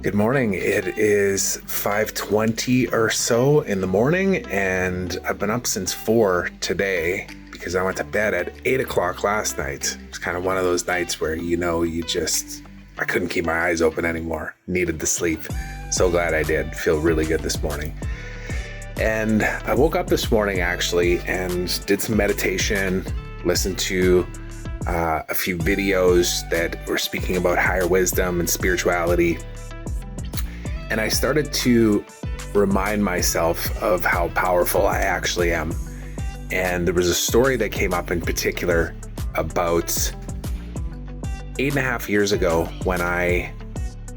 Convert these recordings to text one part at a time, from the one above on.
Good morning. It is 5:20 or so in the morning, and I've been up since 4 today because I went to bed at 8 o'clock last night. It's kind of one of those nights where, I couldn't keep my eyes open anymore. Needed the sleep. So glad I did. Feel really good this morning. And I woke up this morning actually and did some meditation, listened to a few videos that were speaking about higher wisdom and spirituality. And I started to remind myself of how powerful I actually am. And there was a story that came up in particular about 8.5 years ago when I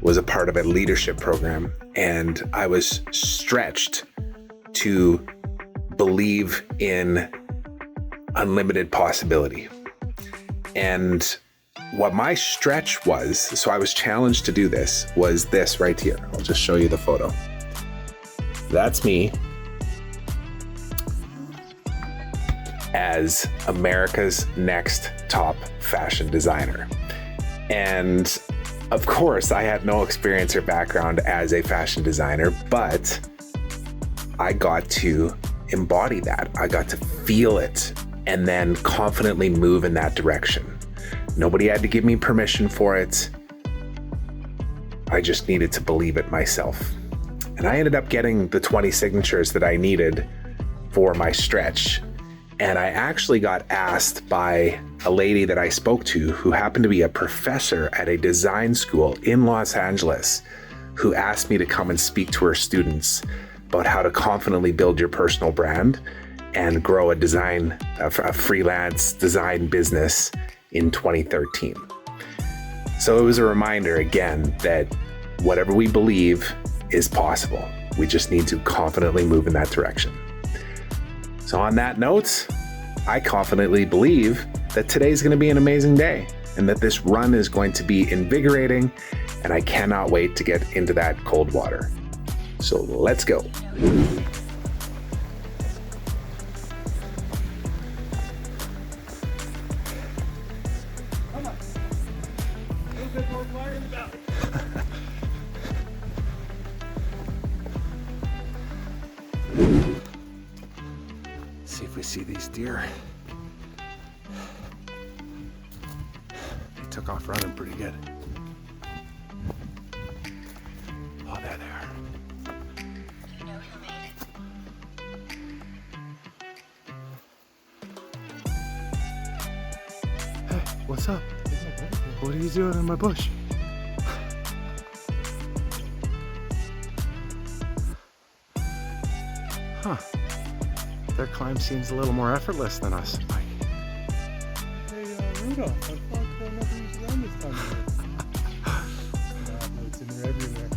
was a part of a leadership program, and I was stretched to believe in unlimited possibility. And what my stretch was, so I was challenged to do this, was this right here. I'll just show you the photo. That's me as America's next top fashion designer. And of course, I had no experience or background as a fashion designer, but I got to embody that. I got to feel it and then confidently move in that direction. Nobody had to give me permission for it. I just needed to believe it myself. And I ended up getting the 20 signatures that I needed for my stretch. And I actually got asked by a lady that I spoke to who happened to be a professor at a design school in Los Angeles, who asked me to come and speak to her students about how to confidently build your personal brand and grow a freelance design business in 2013. So it was a reminder again that whatever we believe is possible. We just need to confidently move in that direction. So on that note, I confidently believe that today's going to be an amazing day and that this run is going to be invigorating, and I cannot wait to get into that cold water. So let's go. See if we see these deer. They took off running pretty good. Oh, there they are. Hey, what's up? What are you doing in my bush? Huh. Their climb seems a little more effortless than us, Mike. Hey, Rudolph, I thought I never used to run this time of year. No, it's in there everywhere.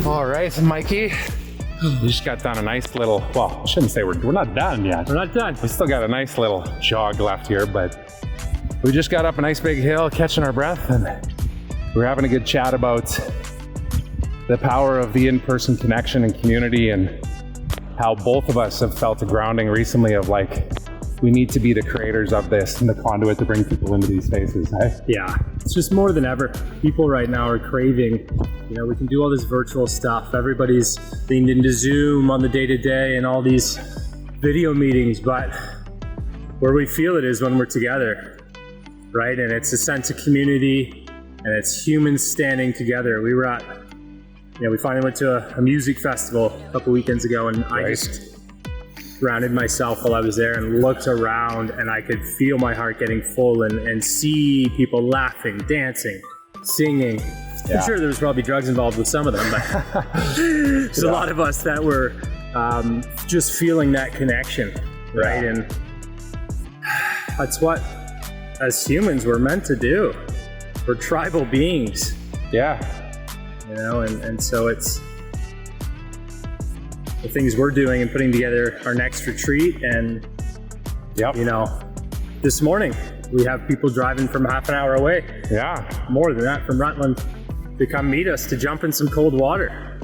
All right, Mikey. We just got done a nice little, well, I shouldn't say we're not done yet. We're not done. We still got a nice little jog left here, but we just got up a nice big hill, catching our breath, and we're having a good chat about the power of the in-person connection and community, and how both of us have felt a grounding recently of like, we need to be the creators of this and the conduit to bring people into these spaces, eh? Yeah, it's just more than ever. People right now are craving, we can do all this virtual stuff. Everybody's leaned into Zoom on the day-to-day and all these video meetings, but where we feel it is when we're together, right? And it's a sense of community, and it's humans standing together. We were at, we finally went to a music festival a couple weekends ago, and I just grounded myself while I was there and looked around, and I could feel my heart getting full and see people laughing, dancing, singing. Yeah. I'm sure there was probably drugs involved with some of them, but there's a lot of us that were just feeling that connection, right? Yeah. And that's what, as humans, we're meant to do. We're tribal beings. Yeah. And so it's the things we're doing and putting together our next retreat. And, Yep. this morning, We have people driving from half an hour away, more than that, from Rutland, to come meet us to jump in some cold water.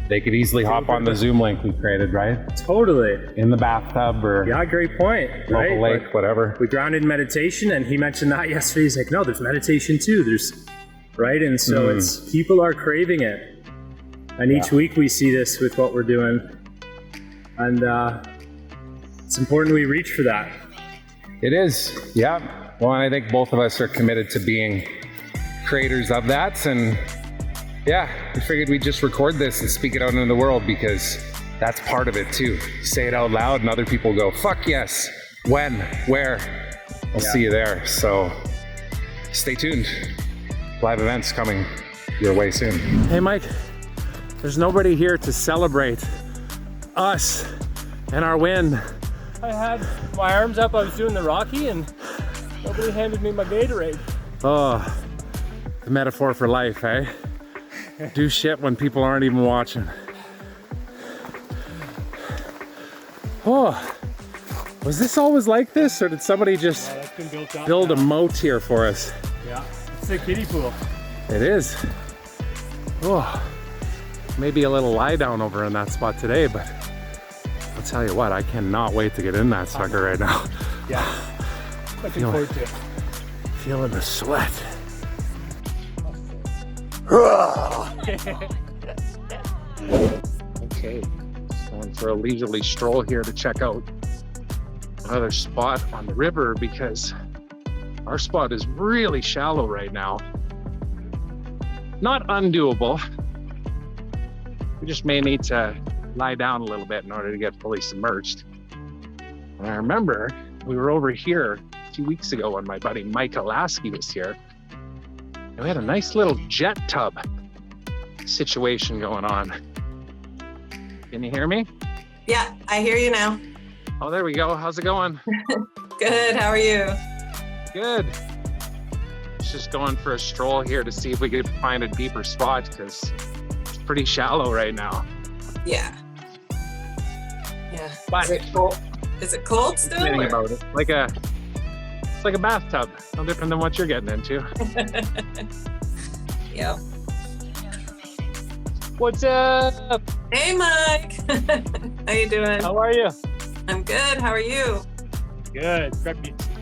They could easily hop on the Zoom link we created, right? Totally. In the bathtub or Yeah, great point. local Right? lake, whatever. We grounded in meditation, and he mentioned that yesterday. He's like, no, there's meditation too. There's, right? And so it's, people are craving it. And each week we see this with what we're doing. And it's important we reach for that. It is, yeah. Well, and I think both of us are committed to being creators of that. And yeah, we figured we'd just record this and speak it out into the world, because that's part of it too. Say it out loud and other people go, fuck yes. When? Where? We'll see you there. So stay tuned. Live events coming your way soon. Hey, Mike, there's nobody here to celebrate us and our win. I had my arms up, I was doing the Rocky, and nobody handed me my Gatorade. Oh, the metaphor for life, eh? Do shit when people aren't even watching. Oh, was this always like this, or did somebody just build a moat here for us? Yeah, it's a kiddie pool. It is. Oh, maybe a little lie down over in that spot today, but I'll tell you what, I cannot wait to get in that sucker right now. Yeah, looking forward to it. Feeling the sweat. Okay, going for a leisurely stroll here to check out another spot on the river, because our spot is really shallow right now. Not undoable. We just may need to lie down a little bit in order to get fully submerged. And I remember we were over here a few weeks ago when my buddy Mike Alaski was here. And we had a nice little jet tub situation going on. Can you hear me? Yeah, I hear you now. Oh, there we go. How's it going? Good, how are you? Good. Just going for a stroll here to see if we could find a deeper spot, because it's pretty shallow right now. Yeah. Yeah. But Is it cold? Is it cold still? Thinking or- about it, it's like a bathtub, no different than what you're getting into. Yep. What's up? Hey, Mike. How you doing? How are you? I'm good. How are you? Good.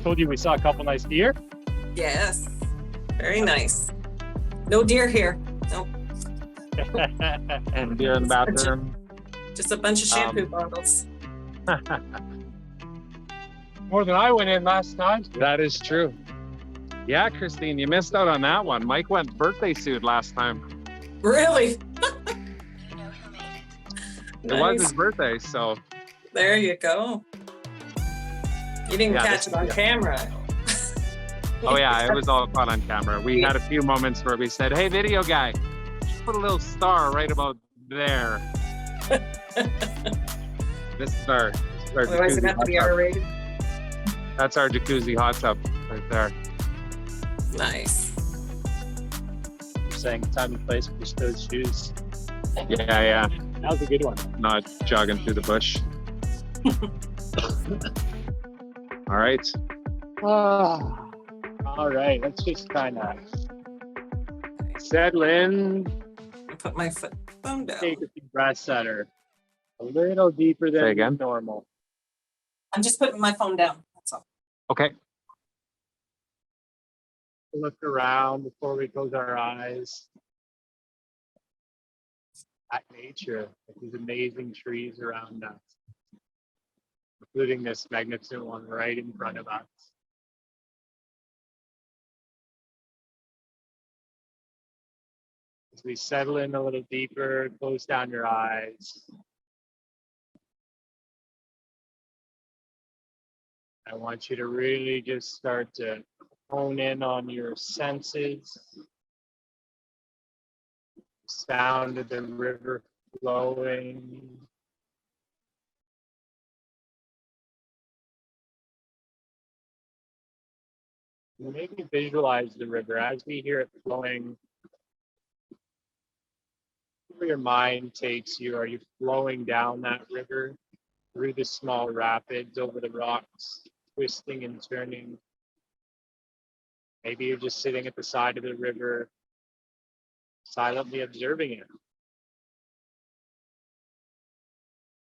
Told you we saw a couple nice deer. Yes. Very nice. No deer here. Nope. And deer in the bathroom. Just a bunch of shampoo bottles. More than I went in last time. That is true. Yeah, Christine, you missed out on that one. Mike went birthday suit last time. Really? It was his birthday, so. There you go. You didn't Yeah, catch this- it on camera. Oh yeah, it was all caught on camera. We had a few moments where we said, hey, video guy, just put a little star right about there. This is our Otherwise, it'd jacuzzi have to be hot tub. R-rated. That's our jacuzzi hot tub right there. Nice. Saying time and place for those shoes. Yeah. That was a good one. Not jogging through the bush. All right. All right, let's just kind of settle in, I put my phone down. take a few breaths that are a little deeper Say than again? normal. I'm just putting my phone down. That's all. Okay. Look around before we close our eyes. At nature, like these amazing trees around us, including this magnificent one right in front of us. As we settle in a little deeper, close down your eyes. I want you to really just start to hone in on your senses. Sound of the river flowing. Maybe visualize the river as we hear it flowing. Where your mind takes you, are you flowing down that river through the small rapids, over the rocks, twisting and turning? Maybe you're just sitting at the side of the river, silently observing it.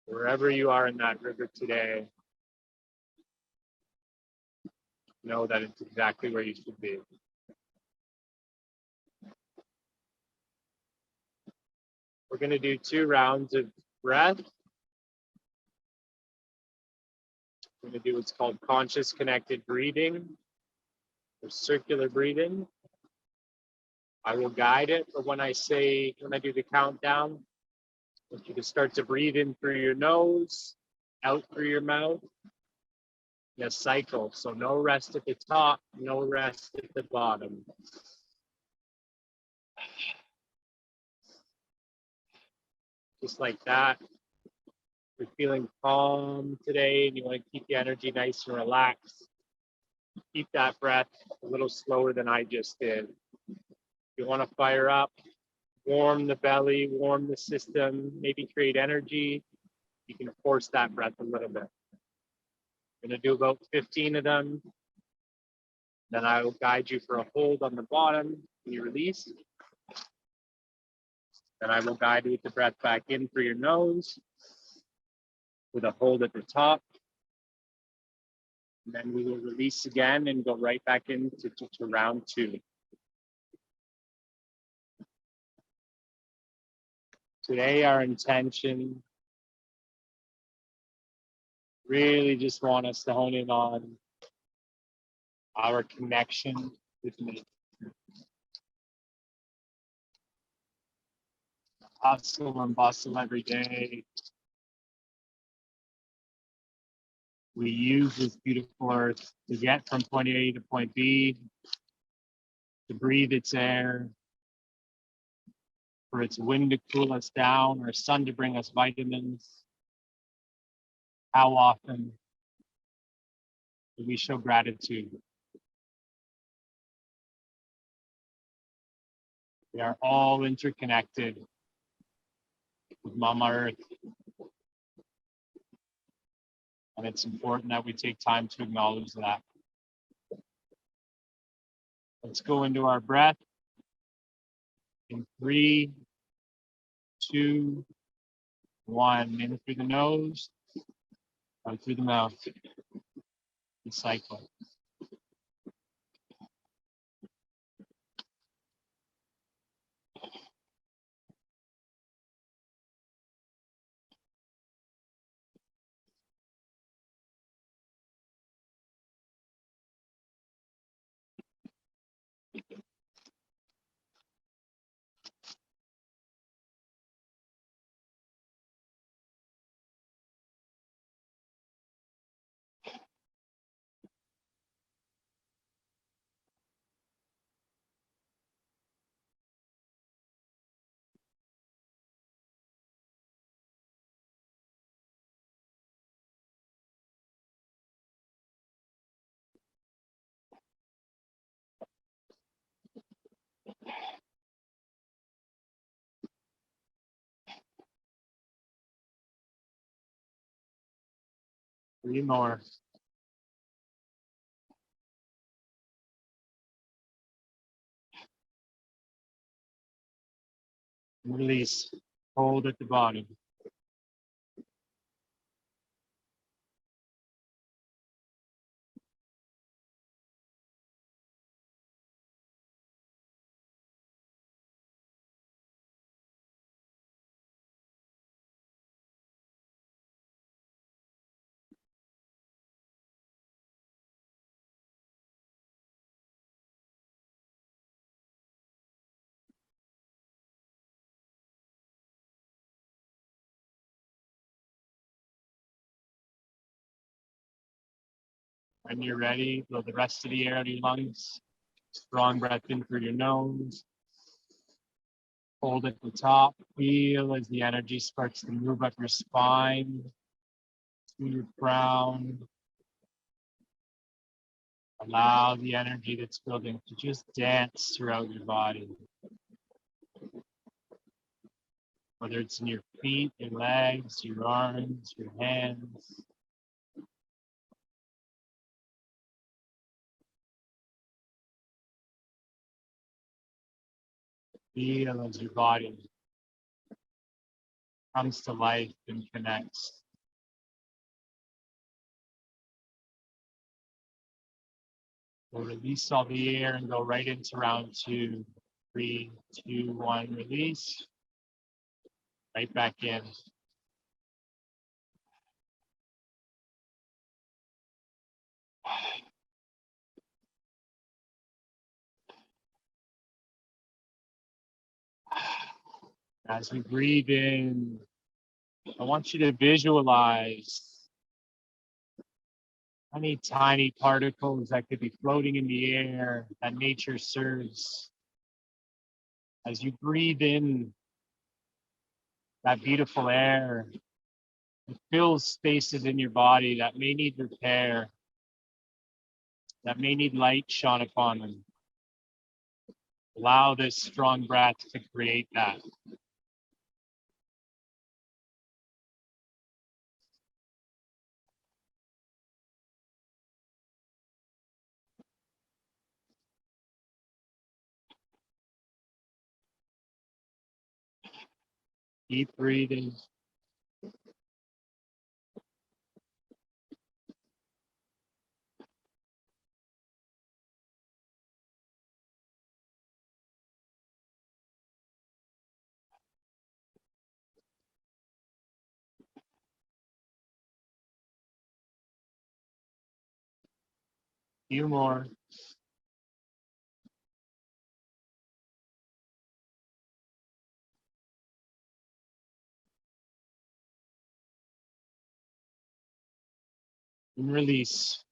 Wherever you are in that river today, know that it's exactly where you should be. We're going to do 2 rounds of breath. We're going to do what's called conscious connected breathing or circular breathing. I will guide it, but when I do the countdown, I want you to start to breathe in through your nose, out through your mouth. In a cycle, so no rest at the top, no rest at the bottom. Just like that. You're feeling calm today and you want to keep the energy nice and relaxed. Keep that breath a little slower than I just did. You want to fire up, warm the belly, warm the system, maybe create energy. You can force that breath a little bit. I'm going to do about 15 of them. Then I will guide you for a hold on the bottom when you release. Then I will guide you with the breath back in through your nose with a hold at the top. And then we will release again and go right back into to round 2. Today, our intention, really just want us to hone in on our connection with nature. Hustle and bustle every day. We use this beautiful earth to get from point A to point B, to breathe its air, for its wind to cool us down, or sun to bring us vitamins. How often do we show gratitude? We are all interconnected with Mama Earth. And it's important that we take time to acknowledge that. Let's go into our breath in 3, 2, 1. In through the nose, out through the mouth. And cycle. Three more. Release. Hold at the bottom. When you're ready, blow the rest of the air out of your lungs. Strong breath in through your nose. Hold at the top. Feel as the energy starts to move up your spine, to your crown. Allow the energy that's building to just dance throughout your body. Whether it's in your feet, your legs, your arms, your hands. Feel as your body comes to life and connects. We'll release all the air and go right into round 2. 3, 2, 1, release. Right back in. As we breathe in, I want you to visualize any tiny particles that could be floating in the air that nature serves. As you breathe in that beautiful air, it fills spaces in your body that may need repair, that may need light shone upon them. Allow this strong breath to create that. Keep breathing. Few more. And release.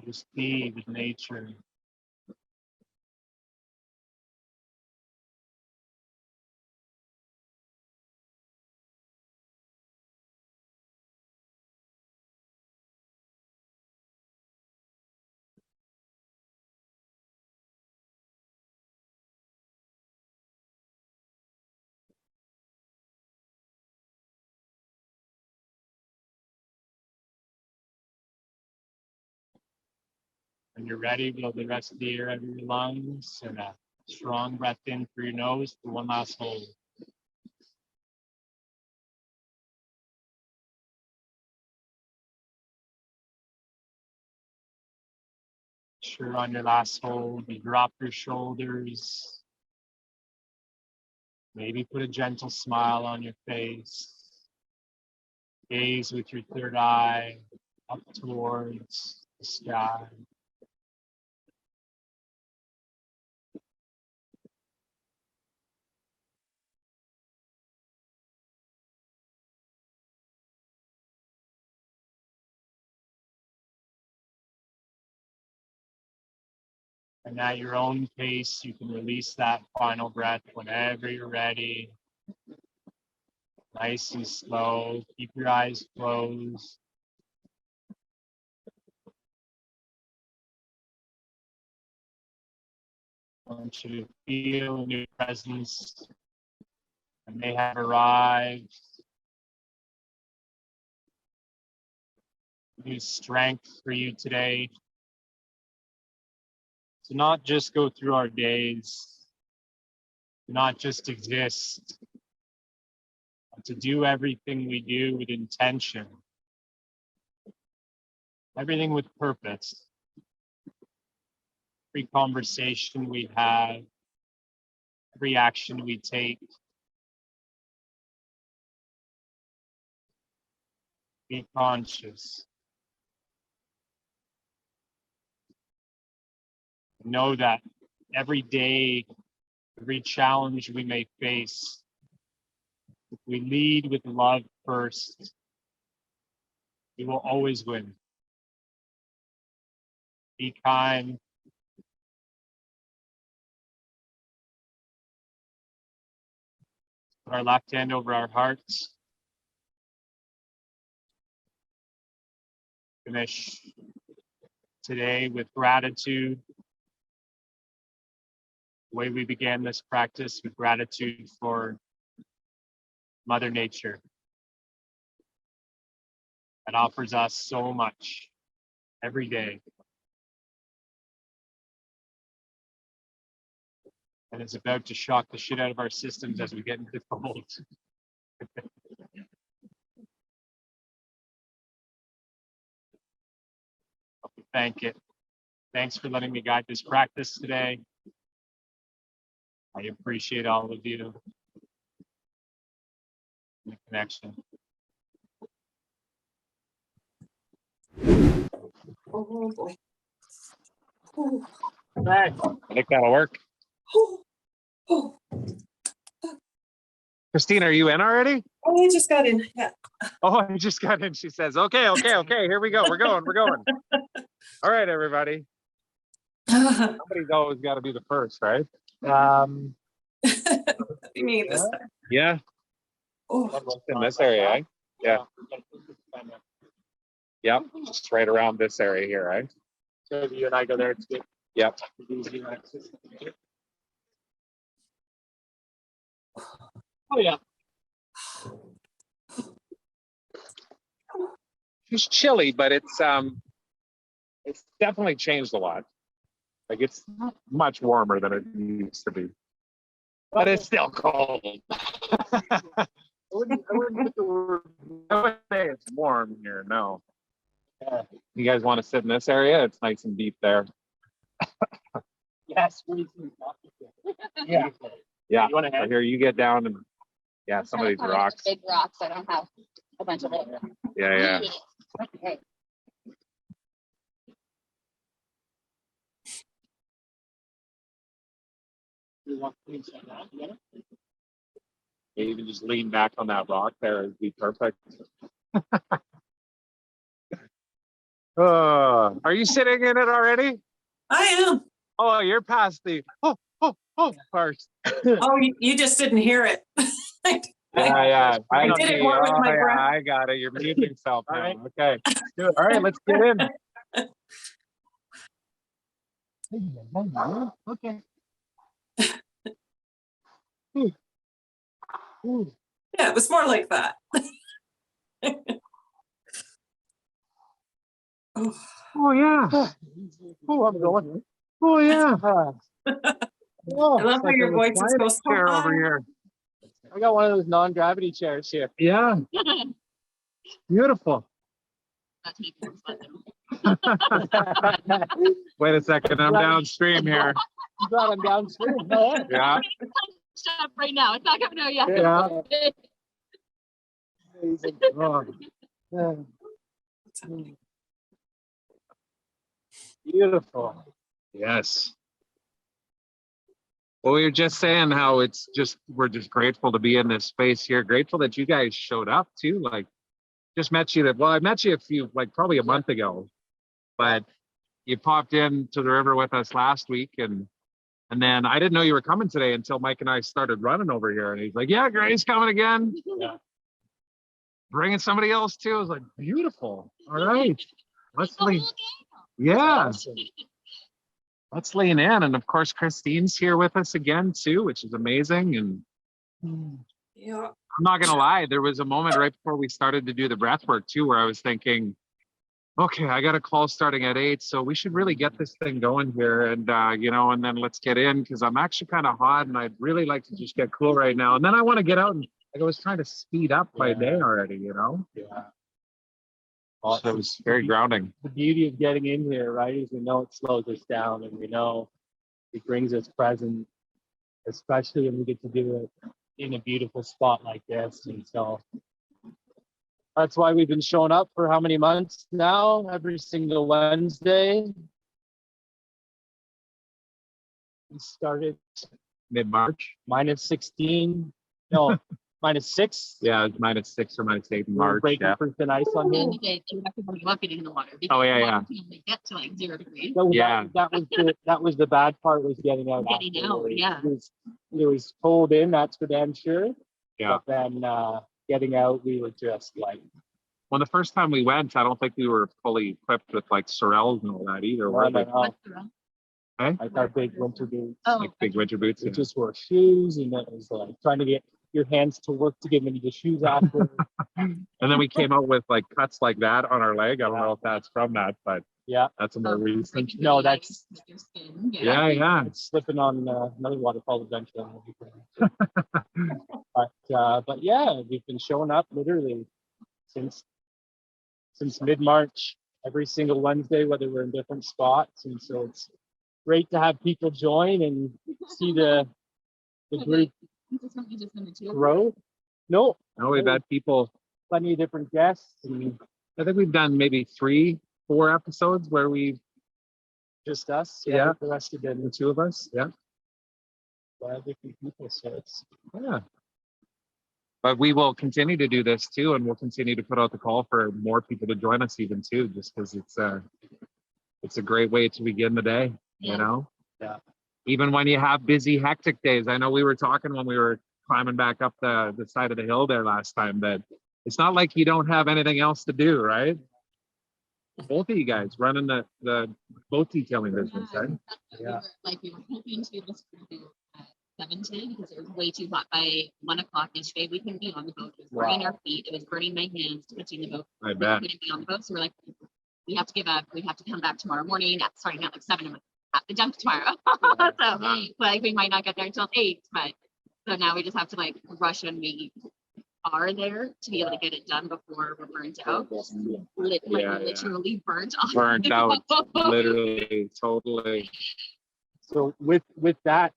Just be with nature. When you're ready, blow the rest of the air out of your lungs and a strong breath in through your nose for one last hold. Sure, on your last hold, you drop your shoulders. Maybe put a gentle smile on your face. Gaze with your third eye up towards the sky. And at your own pace, you can release that final breath whenever you're ready. Nice and slow. Keep your eyes closed. I want you to feel a new presence that may have arrived. New strength for you today. To not just go through our days, to not just exist, but to do everything we do with intention, everything with purpose. Every conversation we have, every action we take, be conscious. Know that every day, every challenge we may face, if we lead with love first, we will always win. Be kind. Put our left hand over our hearts. Finish today with gratitude. the way we began this practice with gratitude for Mother Nature that offers us so much every day. And it's about to shock the shit out of our systems as we get into the cold. Thank it. Thanks for letting me guide this practice today. I appreciate all of you. The connection. Oh boy. I think that'll work. Oh, Christine, are you in already? I just got in. Yeah. Oh, I just got in. She says, okay, here we go. We're going. All right, everybody. Somebody's always got to be the first, right? Me this time. Yeah. Oh, In this area, eh? Yeah. Yep. Just right around this area here, right? So if you and I go there, it's good. Yep. Easy access. Oh yeah. It's chilly, but it's definitely changed a lot. Like it's much warmer than it used to be. But it's still cold. I wouldn't say it's warm here, no. You guys want to sit in this area? It's nice and deep there. Yes. Yeah. Yeah. You want to So head? here you get down and some of these Probably rocks. Big rocks. I don't have a bunch of it. Yeah. Okay. You want to sit down together? You can just lean back on that rock there. It'd be perfect. Are you sitting in it already? I am. Oh, you're past the first. Oh, you just didn't hear it. Yeah. I did it more with my breath. I got it. You're muting yourself now. All right. Okay. Good. All right, let's get in. Okay. Yeah, it was more like that. Oh, Oh yeah. Oh, I'm going. Oh yeah. Oh, I love how your voice is so chair high. over here. I got one of those non-gravity chairs here. Yeah. Beautiful. That's making it fun, though. Wait a second. I'm downstream here. You got him downstream. Yeah. Stop right now. It's not coming out yet. Yeah. Oh, Beautiful. yes. Well, we were just saying how we're just grateful to be in this space here. Grateful that you guys showed up too. Like, just met you I met you probably a month ago, but you popped into the river with us last week and then I didn't know you were coming today until Mike and I started running over here and he's like, yeah, Gray's coming again. Yeah. Bringing somebody else too. I was like, beautiful. All right. Let's lean. It's Yeah. Awesome. Let's lean in. And of course, Christine's here with us again too, which is amazing. And yeah. I'm not going to lie. There was a moment right before we started to do the breath work too, where I was thinking, okay, I got a call starting at 8. So we should really get this thing going here. And, and then let's get in because I'm actually kind of hot and I'd really like to just get cool right now. And then I want to get out and I was trying to speed up my day already, Yeah. So it was very grounding. The beauty of getting in here, right, is we know it slows us down and we know it brings us present, especially when we get to do it in a beautiful spot like this. And so that's why we've been showing up for how many months now? Every single Wednesday. We started Mid-March. minus 16. No, minus 6. Yeah, it's -6 or -8 in We're March. breaking Yeah. for thin ice on here. you have to put up getting in the water. Oh, yeah, Because yeah. water can only get to like 0 degrees. Yeah. That was the bad part, was getting out. Getting out, afterwards. yeah. It was cold in, that's for damn sure. Yeah. But then getting out, we were just like, Well, the first time we went, I don't think we were fully equipped with like sorels and all that either. Were they? no. Like our big winter boots. Oh, Like big winter boots. We just wore shoes, and it was like trying to get your hands to work to get into the shoes after. And then we came out with like cuts like that on our leg. I don't know if that's from that, but Yeah, that's a more recent. No, that's- with your skin. Yeah. it's slipping on another waterfall adventure. But yeah, we've been showing up literally since mid-March, every single Wednesday, whether we're in different spots, and so it's great to have people join and see the group Is this what you just wanted to? grow. No, No, we've had people. plenty of different guests, and I think we've done maybe 3-4 episodes where we just us. Yeah. The rest have been the two of us. Yeah. different people, so it's Yeah. But we will continue to do this too, and we'll continue to put out the call for more people to join us even too, just because it's a great way to begin the day, you know? Yeah. Even when you have busy, hectic days. I know we were talking when we were climbing back up the side of the hill there last time that it's not like you don't have anything else to do, right? Both of you guys running the boat detailing business, right? Yeah. We were hoping to be able to do 7 today because it was way too hot by 1 o'clock yesterday. We couldn't be on the boat. It was burning our feet. It was burning my hands touching the boat. I We bet. couldn't be on the boat. So we're like, we have to give up. We have to come back tomorrow morning starting at like 7. I'm like, at the dump tomorrow. So like we might not get there until 8, but so now we just have to like rush when we are there to be able to get it done before we're burnt out. Literally burnt off. Burnt out, literally, totally. So with that,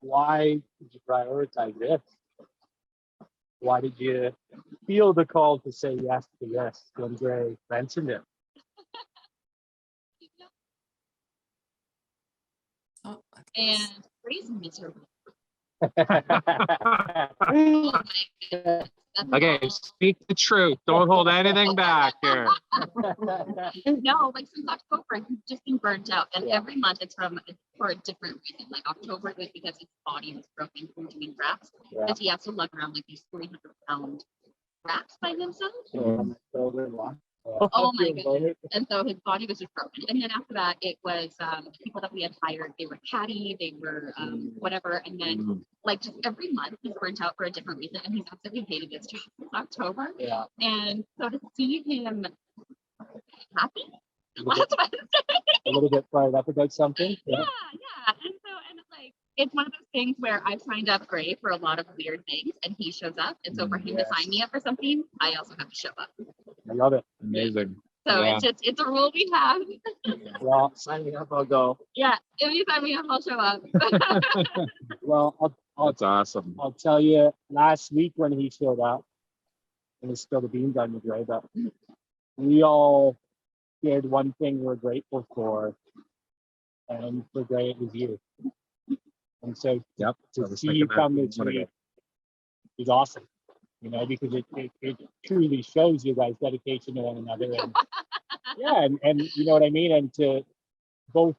why did you prioritize this? Why did you feel the call to say yes to this when Gray mentioned it? Oh, And crazy miserable. Oh Oh my goodness. That's Okay, all. speak the truth. Don't hold anything back here. No, like since October, he's just been burnt out, and every month it's for a different reason. Like October was because his body was broken from doing wraps, because he has to lug around like these 300-pound wraps by himself. Oh my goodness. And so his body was just broken. And then after that, it was the people that we had hired, they were catty, they were whatever. And then like just every month he's burnt out for a different reason. And he's absolutely hated this job since October. Yeah. And so to see him happy A last little, Wednesday. a little bit fired up about something. Yeah. And it's like it's one of those things where I've signed up Gray for a lot of weird things and he shows up. And so for him to sign me up for something, I also have to show up. I love it. Amazing. So Yeah. it's a rule we have. Well, sign me up, I'll go. Yeah, if you sign me up, I'll show up. Well, That's awesome. I'll tell you, last week when he showed up, and it's still the beans on the Gray, but we all shared one thing we're grateful for, and for Gray it was you. And so Yep. I to was see thinking you that come a this minute ago. week is awesome, you know, because it truly shows your guys' dedication to one another. And yeah, and you know what I mean? And to both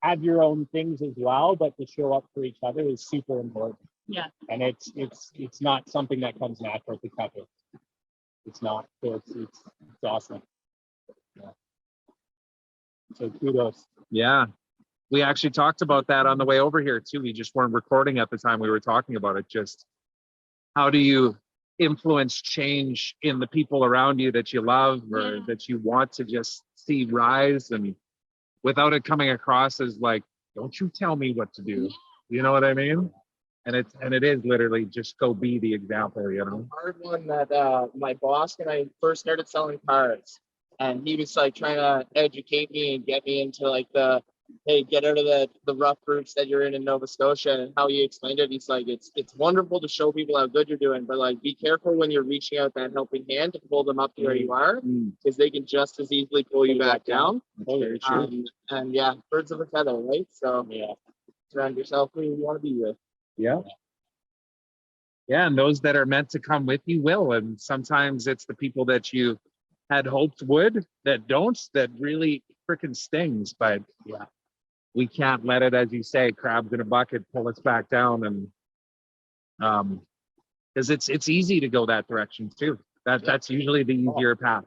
have your own things as well, but to show up for each other is super important. Yeah. And it's not something that comes natural to couple. It's not. So it's awesome. Yeah. So kudos. Yeah. We actually talked about that on the way over here too. We just weren't recording at the time we were talking about it. Just how do you influence change in the people around you that you love or that you want to just see rise, and without it coming across as like, don't you tell me what to do. You know what I mean? And it is literally just go be the example, you know? Hard one that my boss and I first started selling cars, and he was like trying to educate me and get me into like hey, get out of the rough routes that you're in Nova Scotia. And how he explained it, he's like, it's wonderful to show people how good you're doing, but like be careful when you're reaching out that helping hand to pull them up to where you are, because they can just as easily pull you back down. That's very true. And yeah, birds of a feather, right? So Yeah. surround yourself who you want to be with. Yeah. Yeah, and those that are meant to come with you will. And sometimes it's the people that you had hoped would that don't, that really freaking stings. But Yeah. we can't let it, as you say, crabs in a bucket, pull us back down. And because it's easy to go that direction too. That's usually the easier path.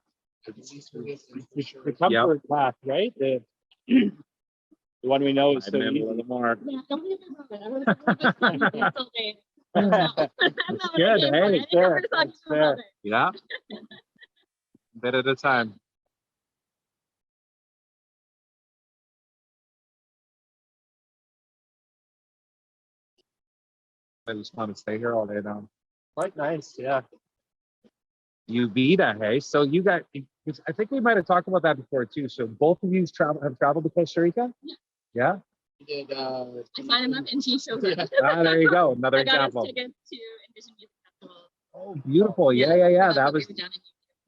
The comfort path, right? The one we know is so Dive in a easy. little more. Yeah, don't be about it. That's good, hey, fair, that's fair. Yeah. Bit at a time. I just want to stay here all day now. Quite nice, yeah. Uvita, hey. So you got, I think we might have talked about that before too. So both of you have traveled to Costa Rica? Yeah. We did, I signed him up and he showed up. Ah, there you go. Another I got example. us tickets to Envision Music Festival. Oh, beautiful. Yeah. So That we was, were down in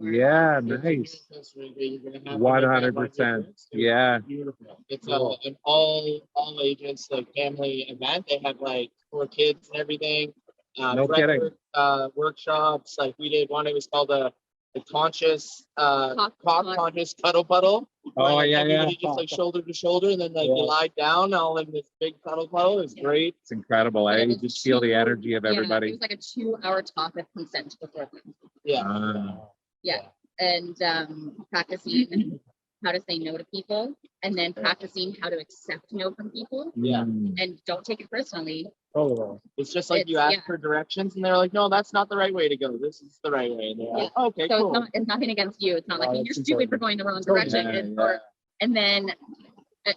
yeah, if you're nice. in Costa Rica, you're gonna have to make that 100%. run difference. Yeah. Beautiful. It's Cool. an all ages like family event. They have like 4 kids and everything. No breath kidding. work, workshops. Like we did one. It was called the conscious cock conscious cuddle puddle. Oh, where, like, yeah. everybody just like shoulder to shoulder, and then like you lie down all in this big cuddle puddle. It was great. It's incredible. But Eh? it You was just feel the 2 energy of Yeah, it everybody. was like a 2-hour talk of consent before. Yeah. Yeah. And practicing how to say no to people, and then practicing how to accept no from people, Yeah. and don't take it personally. It's just like you It's- ask yeah. for directions, and they're like, "No, that's not the right way to go. This is the right way." And they're like, "Okay, So cool." it's nothing against you. It's not like Oh, you're that's stupid for important. going the wrong Totally. direction. Yeah, It's yeah. or- and then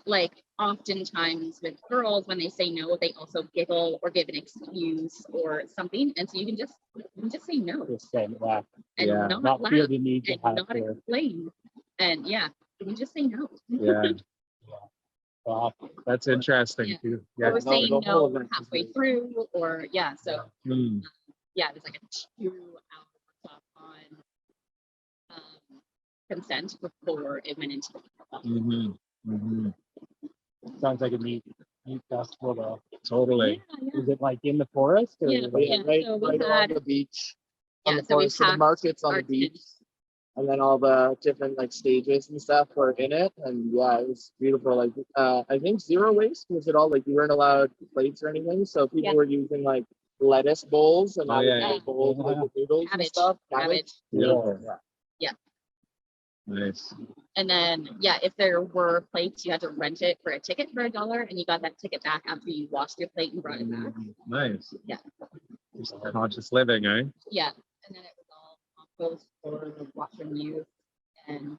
like oftentimes with girls, when they say no, they also giggle or give an excuse or something, and so you can just say no Just saying, yeah. and Yeah. not Not laugh feel the need to and have not to. explain, and you can just say no. Yeah. Wow. That's interesting Yeah. too. Or Yeah. saying the whole no event is halfway nice. through, or so Mm. it was like a 2-hour talk on consent before it went into Mhm. Mhm. Sounds like a neat festival though. Totally. Is it like in the forest or Yeah. like, Right, so we right had- along the beach. On Yeah, the so we forest, so the packed markets on our the beach, tent. and then all the different like stages and stuff were in it, and yeah, it was beautiful. Like I think zero waste was it all. Like you weren't allowed plates or anything, so people Yeah. were using like lettuce bowls and Oh, I would yeah, make yeah. bowls like with noodles and Cabbage. stuff. Cabbage. Beautiful. Yeah. Nice. And then, if there were plates, you had to rent it for a ticket for $1, and you got that ticket back after you washed your plate and brought it back. Nice. Yeah. Just conscious living, eh? Yeah, and then it was all compost for the Washington youth, and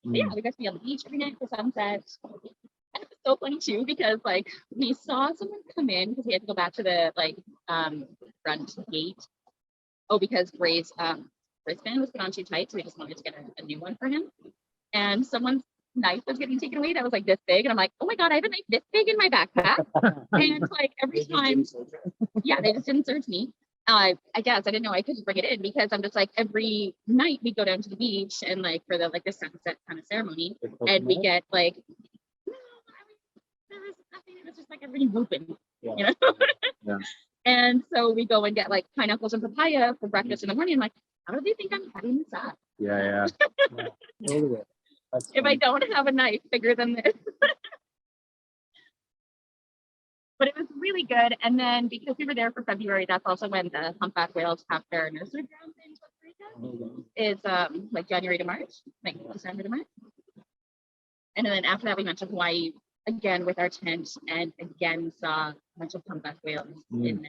we got to be on the beach every night for sunset. And it was so funny too because like we saw someone come in because we had to go back to the front gate. Oh, because Gray's wristband was put on too tight, so we just wanted to get a new one for him. And someone's knife was getting taken away that was like this big, and I'm like, oh my god, I have a knife this big in my backpack. And like every time, they just didn't search me. I guess I didn't know I couldn't bring it in because I'm just like every night we go down to the beach and like for the sunset kind of ceremony, and we get like, no, there was nothing. It was just like everybody whooping, Yeah. you know. Yeah. And so we go and get like pineapples and papaya for breakfast in the morning. I'm like, how do they think I'm cutting this up Yeah. Totally. That's if I funny. don't have a knife bigger than this? But it was really good. And then because we were there for February, that's also when the humpback whales have their nursery grounds in Costa Rica. Is like January to March, like December to March. And then after that, we went to Hawaii again with our tent, and again saw a bunch of humpback whales in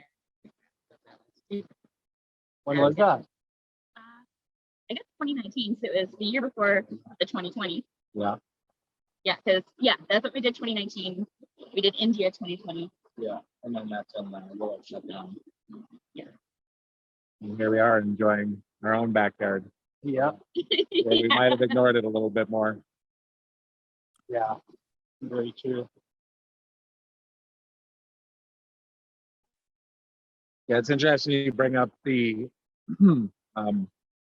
there. When was that? I guess 2019, so it was the year before the 2020. Yeah. Yeah, because that's what we did 2019. We did India 2020. Yeah, and then that's when the world shut down. And here we are enjoying our own backyard. Yeah. Where we might have ignored it a little bit more. Yeah. Very true. Yeah, it's interesting you bring up the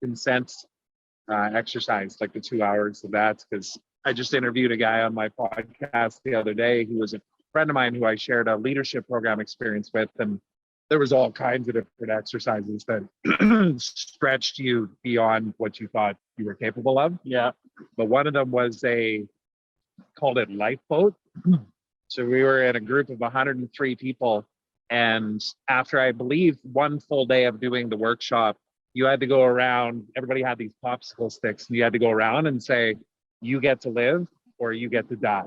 consent exercise, like the 2 hours of that, because I just interviewed a guy on my podcast the other day who was a friend of mine who I shared a leadership program experience with, and there was all kinds of different exercises that stretched you beyond what you thought you were capable of. Yeah. But one of them was called it lifeboat. So we were in a group of 103 people. And after, I believe, one full day of doing the workshop, you had to go around, everybody had these popsicle sticks, and you had to go around and say, you get to live or you get to die.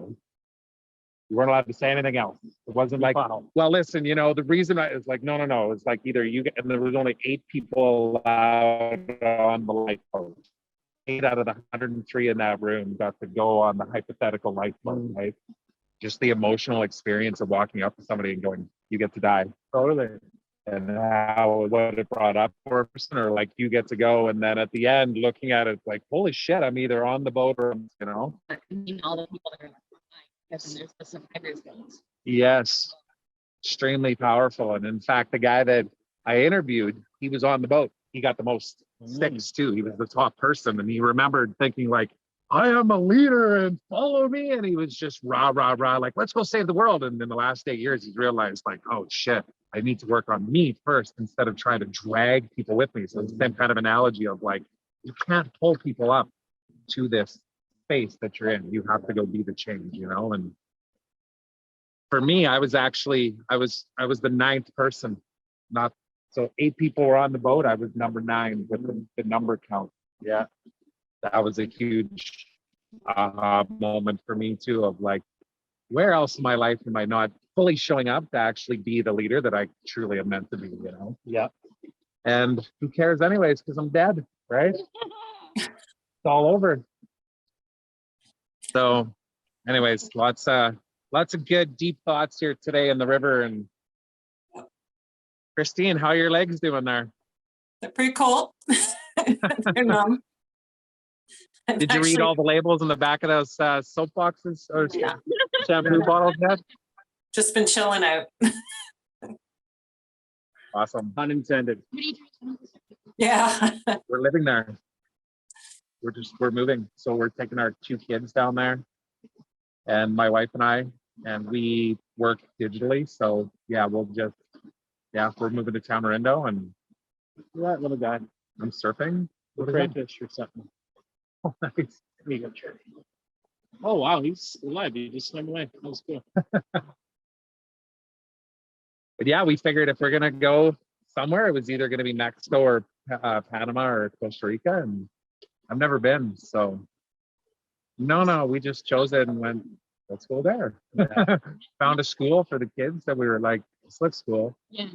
You weren't allowed to say anything else. It wasn't like, well, listen, you know, the reason I was like, no. It's like either you get, and there was only 8 people allowed on the lifeboat. 8 out of the 103 in that room got to go on the hypothetical lifeboat, right? Just the emotional experience of walking up to somebody and going, you get to die. Totally. And how, what it brought up for a person, or like you get to go. And then at the end, looking at it, like, holy shit, I'm either on the boat or, you know. I mean, all the people that are because there's the survivors boats. Yes. Extremely powerful. And in fact, the guy that I interviewed, he was on the boat. He got the most sticks too. He was the top person. And he remembered thinking like, I am a leader and follow me. And he was just rah, like, let's go save the world. And in the last 8 years, he's realized like, oh shit, I need to work on me first instead of trying to drag people with me. So it's the same kind of analogy of like, you can't pull people up to this space that you're in. You have to go be the change, you know? And for me, I was the 9th person. Not so 8 people were on the boat. I was number 9 with the number count. Yeah. That was a huge moment for me too, of like, where else in my life am I not fully showing up to actually be the leader that I truly am meant to be, you know? Yeah. And who cares anyways, because I'm dead, right? It's all over. So anyways, lots of good deep thoughts here today in the river. And Christine, how are your legs doing there? They're pretty cold. They're numb. Did you read all the labels in the back of those soap boxes or shampoo bottles yet? Just been chilling out. Awesome. Unintended. Yeah. We're living there. We're moving. So we're taking our 2 kids down there, and my wife and I, and we work digitally. So yeah, we're moving to Tamarindo, and that little guy. I'm surfing. Crayfish or something. Oh, nice. Oh wow, he's alive. He just swam away. That was cool. But yeah, we figured if we're gonna go somewhere, it was either gonna be Mexico or Panama or Costa Rica, and I've never been. So no, we just chose it and went, let's go there. Yeah. Found a school for the kids that we were like, this looks cool. Yeah.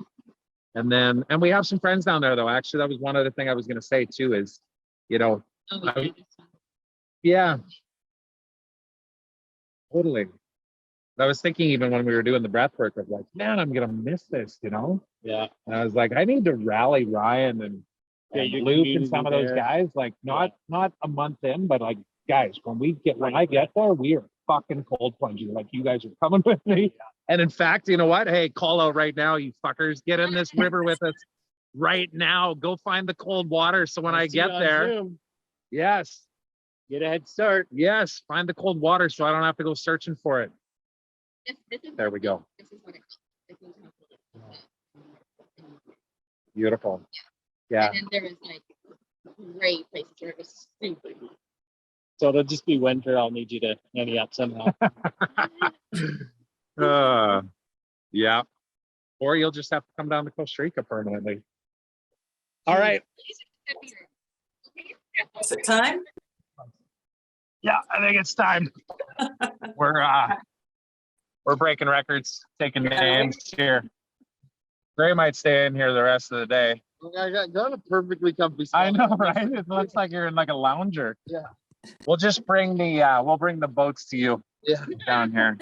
And we have some friends down there though. Actually, that was one other thing I was gonna say too is, you know, yeah, totally. I was thinking even when we were doing the breath work of like, man, I'm gonna miss this, you know? Yeah. And I was like, I need to rally Ryan and Luke and some of those guys, like not a month in, but like, guys, when I get there, we are fucking cold plunging. Like you guys are coming with me. And in fact, you know what? Hey, call out right now, you fuckers, get in this river with us right now. Go find the cold water. So when I get there, Zoom. Yes. Get a head start. Yes. Find the cold water so I don't have to go searching for it. There we go. Beautiful. Yeah. And then there was like great places where it was super. So it'll just be winter. I'll need you to ante up somehow. Yeah. Or you'll just have to come down to Costa Rica permanently. All right. Is it time? Yeah, I think it's time. We're breaking records, taking names here. Ray might stay in here the rest of the day. I got a perfectly comfy spot. I know, right? It looks like you're in like a lounger. Yeah. We'll just bring the boats to you. Yeah. Down here.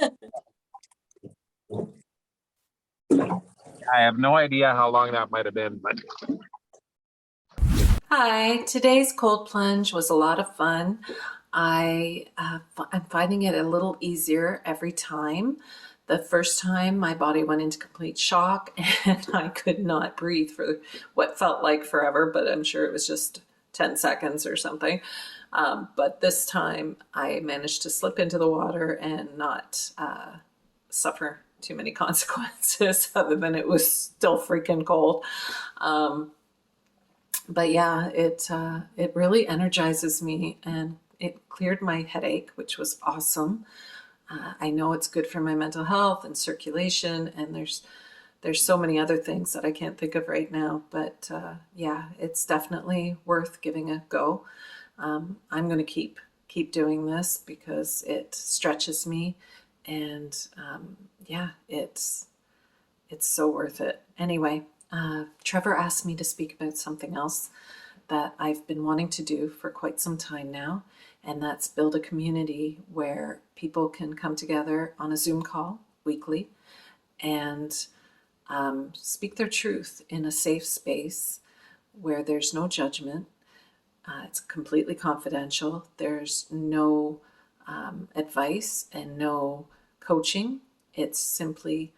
I have no idea how long that might have been, but. Hi, today's cold plunge was a lot of fun. I'm finding it a little easier every time. The first time my body went into complete shock and I could not breathe for what felt like forever, but I'm sure it was just 10 seconds or something. But this time I managed to slip into the water and not suffer too many consequences other than it was still freaking cold. But yeah, it really energizes me and it cleared my headache, which was awesome. I know it's good for my mental health and circulation, and there's so many other things that I can't think of right now, but yeah, it's definitely worth giving a go. I'm going to keep doing this because it stretches me And yeah, it's so worth it. Anyway, Trevor asked me to speak about something else that I've been wanting to do for quite some time now, and that's build a community where people can come together on a Zoom call weekly and speak their truth in a safe space where there's no judgment. It's completely confidential. There's no advice and no coaching. It's simply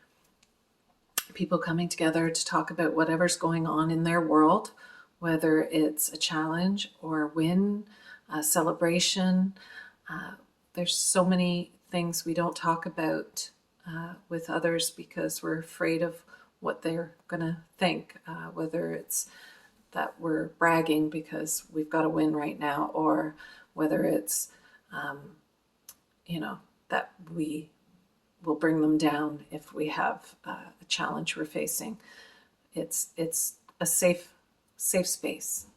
people coming together to talk about whatever's going on in their world, whether it's a challenge or a win, a celebration. There's so many things we don't talk about with others because we're afraid of what they're going to think, whether it's that we're bragging because we've got a win right now, or whether it's, that we will bring them down if we have a challenge we're facing. It's a safe space.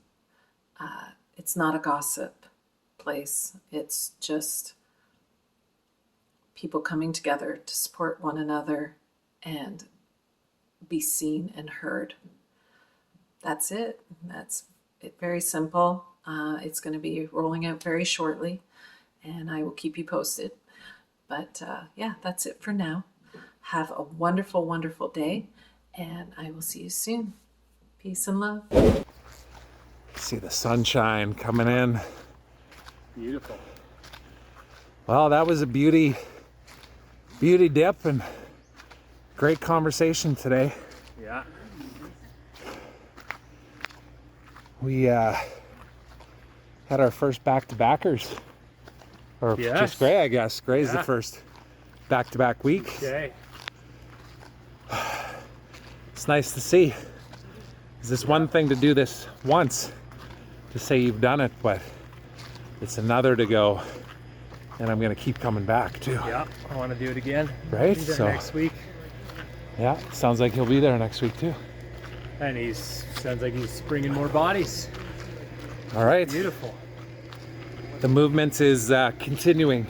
It's not a gossip place. It's just people coming together to support one another and be seen and heard. That's it. That's it. Very simple. It's going to be rolling out very shortly, and I will keep you posted. But yeah, that's it for now. Have a wonderful, wonderful day, and I will see you soon. Peace and love. See the sunshine coming in. Beautiful. Well, that was a beauty dip and great conversation today. Yeah. We had our first back-to-backers. Or Yes. just Gray, I guess. Gray's the Yeah. first back-to-back week. Okay. It's nice to see. It's this one thing to do this once, to say you've done it, but it's another to go, and I'm going to keep coming back too. Yeah, I want to do it again. Right? Be there So next week. yeah, sounds like he'll be there next week too. And sounds like he's bringing more bodies. All right. Beautiful. The movement is continuing,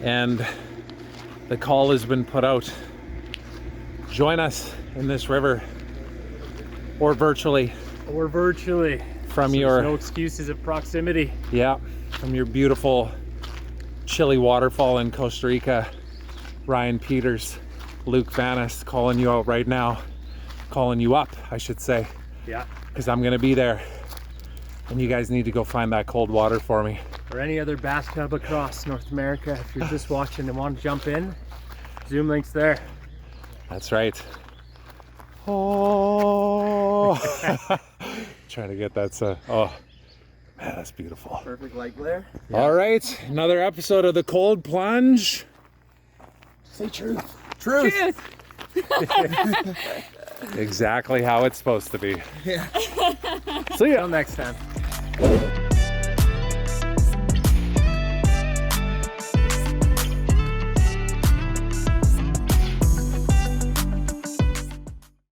and the call has been put out. Join us in this river, or virtually, Or virtually. from So your there's no excuses of proximity. yeah, from your beautiful chilly waterfall in Costa Rica. Ryan Peters, Luke Vanis calling you out right now, calling you up, I should say, Yeah. because I'm gonna be there, and you guys need to go find that cold water for me. Or any other bass club across North America. If you're just watching and want to jump in, Zoom link's there. That's right. Oh, trying to get that. Oh, man, that's beautiful. Perfect light glare. Yeah. All right, another episode of the Cold Plunge. Say truth. Truth. Exactly how it's supposed to be. Yeah. See ya. Until next time.